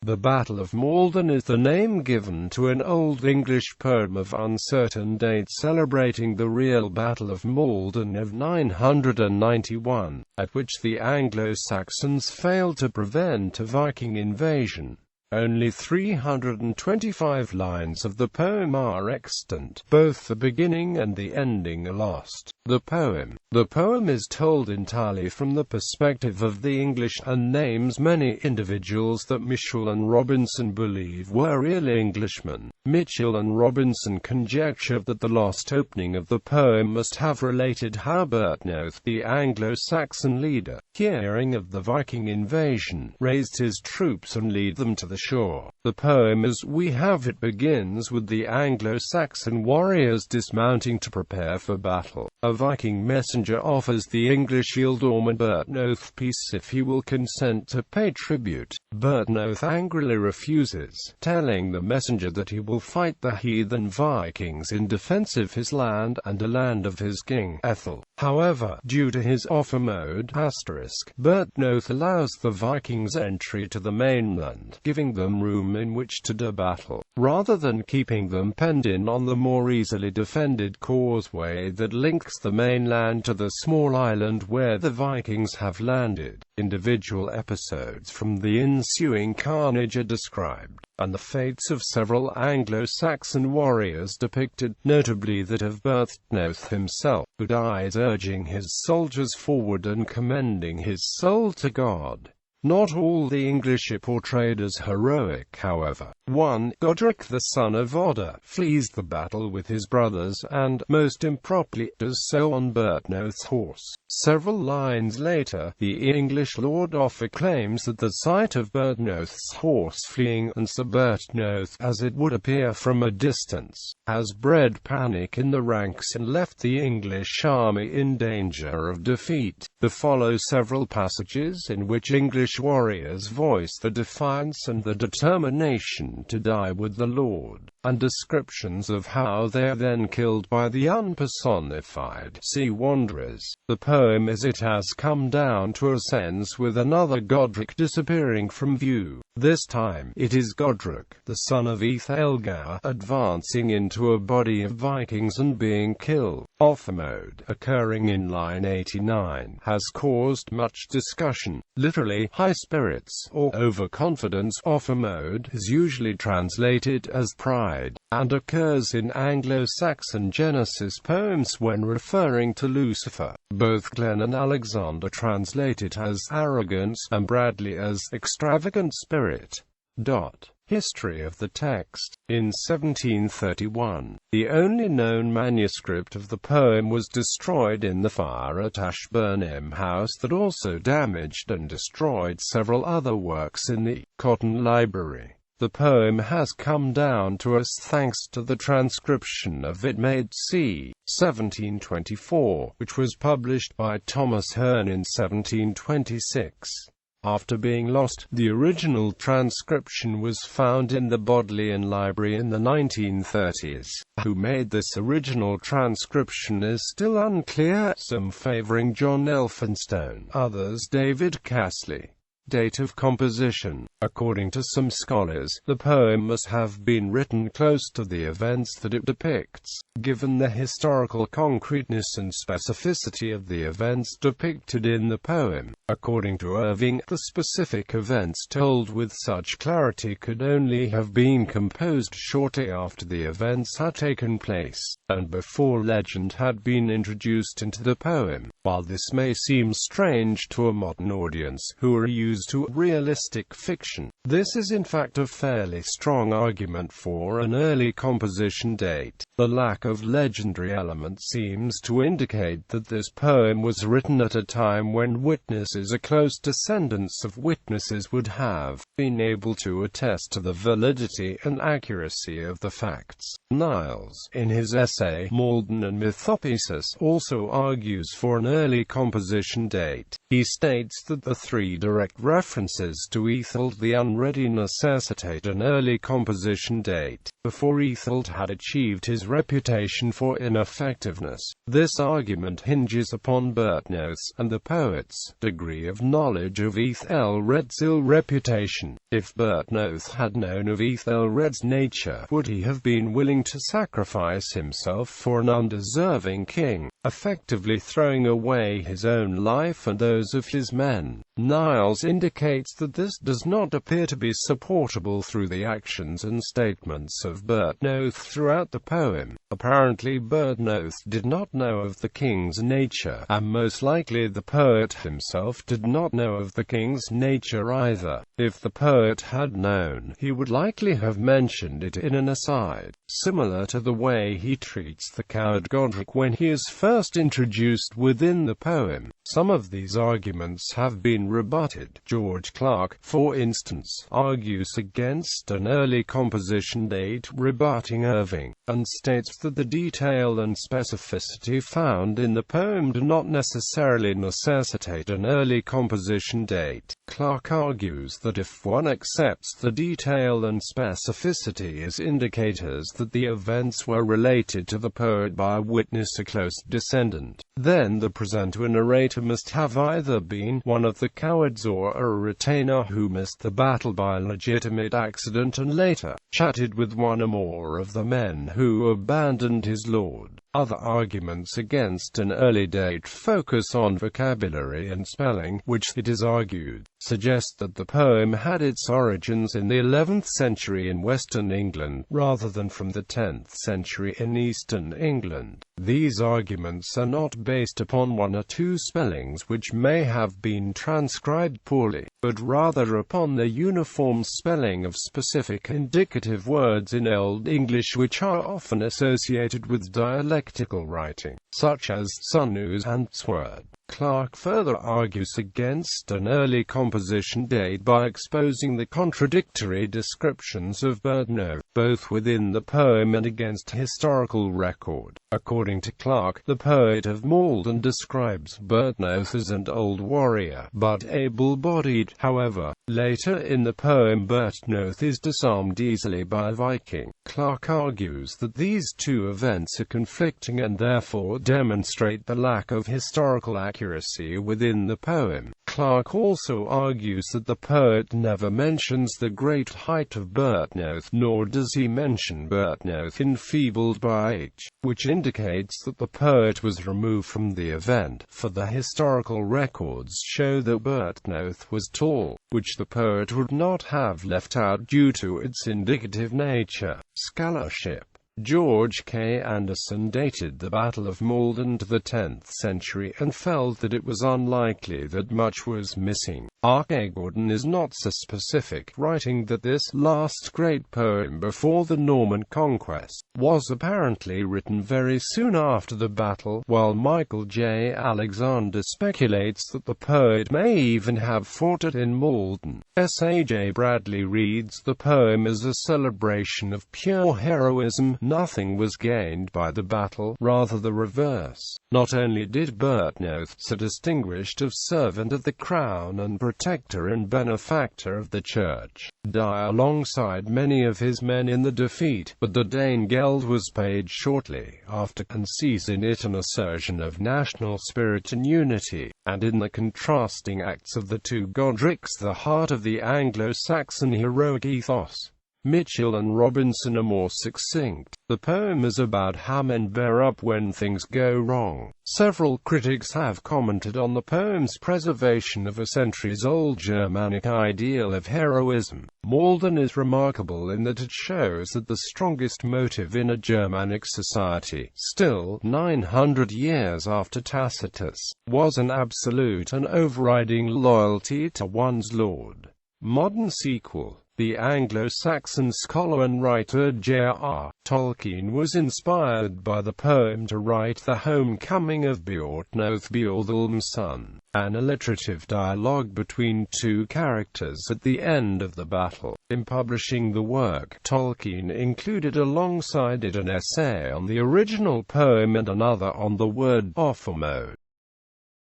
The Battle of Maldon is the name given to an Old English poem of uncertain date celebrating the real Battle of Maldon of 991, at which the Anglo-Saxons failed to prevent a Viking invasion. Only 325 lines of the poem are extant. Both the beginning and the ending are lost. The poem is told entirely from the perspective of the English, and names many individuals that Mitchell and Robinson believe were real Englishmen. Mitchell and Robinson conjecture that the lost opening of the poem must have related how Byrhtnoth, the Anglo-Saxon leader, hearing of the Viking invasion, raised his troops and led them to the shore. The poem as we have it begins with the Anglo-Saxon warriors dismounting to prepare for battle. A Viking messenger offers the English ealdorman Byrhtnoth peace if he will consent to pay tribute. Byrhtnoth angrily refuses, telling the messenger that he will fight the heathen Vikings in defense of his land and the land of his king, Ethel. However, due to his offer mode Byrhtnoth allows the Vikings entry to the mainland, giving them room in which to do battle, rather than keeping them penned in on the more easily defended causeway that links the mainland to the small island where the Vikings have landed. Individual episodes from the ensuing carnage are described, and the fates of several Anglo-Saxon warriors depicted, notably that of Byrhtnoth himself, who dies urging his soldiers forward and commending his soul to God. Not all the English are portrayed as heroic, however. 1. Godric the son of Oda flees the battle with his brothers and, most improperly, does so on Byrhtnoth's horse. Several lines later, the English Lord Offa claims that the sight of Byrhtnoth's horse fleeing, and Sir Byrhtnoth, as it would appear from a distance, has bred panic in the ranks and left the English army in danger of defeat. There follow several passages in which English warriors voice the defiance and the determination to die with the Lord, and descriptions of how they are then killed by the unpersonified sea wanderers. The poem as it has come down to us ends with another Godric disappearing from view. This time, it is Godric, the son of Aethelgar, advancing into a body of Vikings and being killed. Offer mode, occurring in line 89, has caused much discussion. Literally, high spirits, or overconfidence. Offer mode is usually translated as pride, and occurs in Anglo-Saxon Genesis poems when referring to Lucifer. Both Glenn and Alexander translate it as arrogance, and Bradley as extravagant spirit. History of the text. In 1731, the only known manuscript of the poem was destroyed in the fire at Ashburnham House that also damaged and destroyed several other works in the Cotton Library. The poem has come down to us thanks to the transcription of it made c. 1724, which was published by Thomas Hearne in 1726. After being lost, the original transcription was found in the Bodleian Library in the 1930s. Who made this original transcription is still unclear, some favoring John Elphinstone, others David Castley. Date of composition. According to some scholars, the poem must have been written close to the events that it depicts, given the historical concreteness and specificity of the events depicted in the poem. According to Irving, the specific events told with such clarity could only have been composed shortly after the events had taken place, and before legend had been introduced into the poem. While this may seem strange to a modern audience, who are used to realistic fiction, this is in fact a fairly strong argument for an early composition date. The lack of legendary element seems to indicate that this poem was written at a time when witnesses, a close descendants of witnesses, would have been able to attest to the validity and accuracy of the facts. Niles, in his essay Maldon and Mythopoesis, also argues for an early composition date. He states that the three direct References to Ethelred the Unready necessitate an early composition date, before Ethelred had achieved his reputation for ineffectiveness. This argument hinges upon Bertnoth's and the poet's degree of knowledge of Ethelred's ill reputation. If Bertnoth had known of Ethelred's nature, would he have been willing to sacrifice himself for an undeserving king, effectively throwing away his own life and those of his men? Niles indicates that this does not appear to be supportable through the actions and statements of Bertnoth throughout the poem. Apparently Bertnoth did not know of the king's nature, and most likely the poet himself did not know of the king's nature either. If the poet had known, he would likely have mentioned it in an aside, similar to the way he treats the coward Godric when he is first introduced within the poem. Some of these arguments have been rebutted. George Clark, for instance, argues against an early composition date, rebutting Irving, and states that the detail and specificity found in the poem do not necessarily necessitate an early composition date. Clark argues that if one accepts the detail and specificity as indicators that the events were related to the poet by a witness, a close descendant, then the presenter narrator must have either been one of the cowards or a retainer who missed the battle by legitimate accident and later chatted with one or more of the men who abandoned his lord. Other arguments against an early date focus on vocabulary and spelling, which, it is argued, suggest that the poem had its origins in the 11th century in Western England, rather than from the 10th century in Eastern England. These arguments are not based upon one or two spellings which may have been transcribed poorly, but rather upon the uniform spelling of specific indicative words in Old English which are often associated with dialectical writing, such as sunus and sword. Clark further argues against an early composition date by exposing the contradictory descriptions of Bertnoth, both within the poem and against historical record. According to Clark, the poet of Maldon describes Bertnoth as an old warrior, but able-bodied. However, later in the poem Bertnoth is disarmed easily by a Viking. Clark argues that these two events are conflicting and therefore demonstrate the lack of historical accuracy within the poem. Clark also argues that the poet never mentions the great height of Bertnoth, nor does he mention Bertnoth enfeebled by age, which indicates that the poet was removed from the event, for the historical records show that Bertnoth was tall, which the poet would not have left out due to its indicative nature. Scholarship. George K. Anderson dated the Battle of Maldon to the 10th century and felt that it was unlikely that much was missing. R. K. Gordon is not so specific, writing that this last great poem before the Norman conquest was apparently written very soon after the battle, while Michael J. Alexander speculates that the poet may even have fought it in Maldon. S. A. J. Bradley reads the poem as a celebration of pure heroism. Nothing was gained by the battle, rather the reverse. Not only did Bertnoth, so distinguished of servant of the crown and protector and benefactor of the church, die alongside many of his men in the defeat, but the Danegeld was paid shortly after, and sees in it an assertion of national spirit and unity, and in the contrasting acts of the two Godrics the heart of the Anglo-Saxon heroic ethos. Mitchell and Robinson are more succinct. The poem is about how men bear up when things go wrong. Several critics have commented on the poem's preservation of a centuries-old Germanic ideal of heroism. Maldon is remarkable in that it shows that the strongest motive in a Germanic society, still 900 years after Tacitus, was an absolute and overriding loyalty to one's lord. Modern sequel. The Anglo-Saxon scholar and writer J.R. Tolkien was inspired by the poem to write The Homecoming of Beorhtnoth, Beorhthalm's son, an alliterative dialogue between two characters at the end of the battle. In publishing the work, Tolkien included alongside it an essay on the original poem and another on the word offer mode.